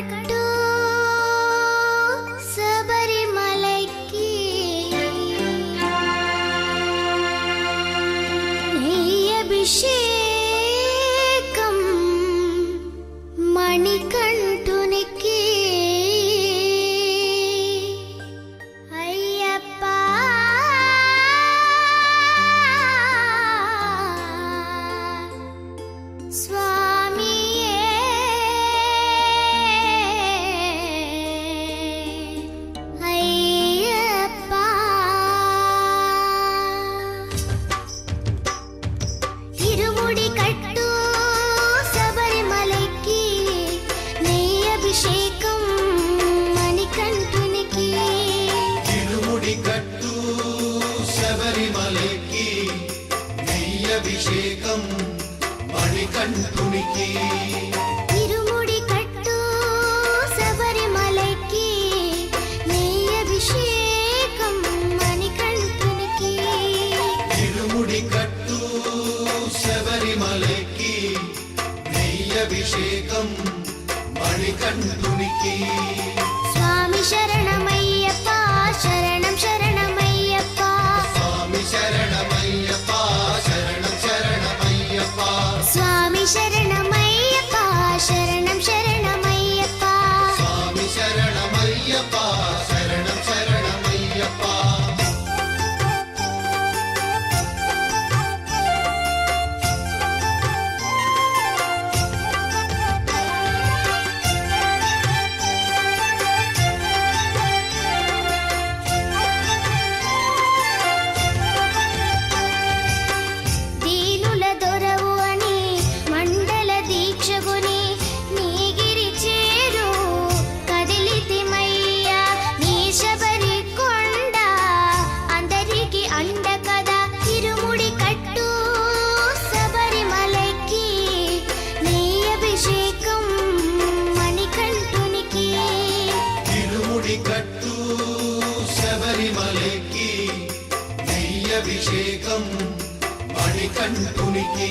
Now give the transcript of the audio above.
కట్టు శబరిమలైకి అభిషేకం మణికంఠునికి అయ్యప్ప స్వామియే అయ్యప్ప ఇరుముడి కట్టు శబరిమలైకి నెయ్యి అభిషేకం మణికంఠునికి ఇరుముడి కట్టు శబరిమలైకి నెయ్యి అభిషేకం మణికంఠునికి ఇరుముడి కట్టు శబరిమలైకి నెయ్యి అభిషేకం మణికంఠునికి ఇరుముడి కట్టు శబరిమలైకి నెయ్యి అభిషేకం మణికంఠునికి స్వామి శరణమయ్యప్ప శరణం శరణమయ్యప్ప స్వామి శరణమయ్యప్ప శరణం శరణమయ్యప్ప స్వామి శరణమయ్యప్ప శరణం శరణమయ్యప్ప స్వామి శరణమయ్యప్ప శరణం శరణమయ్యప్ప దీనుల దొరవు అని మండల దీక్షగుని నీగిరి చేరు కదిలితిమయ్యా నీ శబరి కొండ అందరికి అండ కదా ఇరుముడి కట్టు శబరిమలైకి నెయ్యి అభిషేకం మణికంఠునికి ఇరుముడి కట్టు శబరిమలైకి నెయ్యి అభిషేకం మణికంఠునికి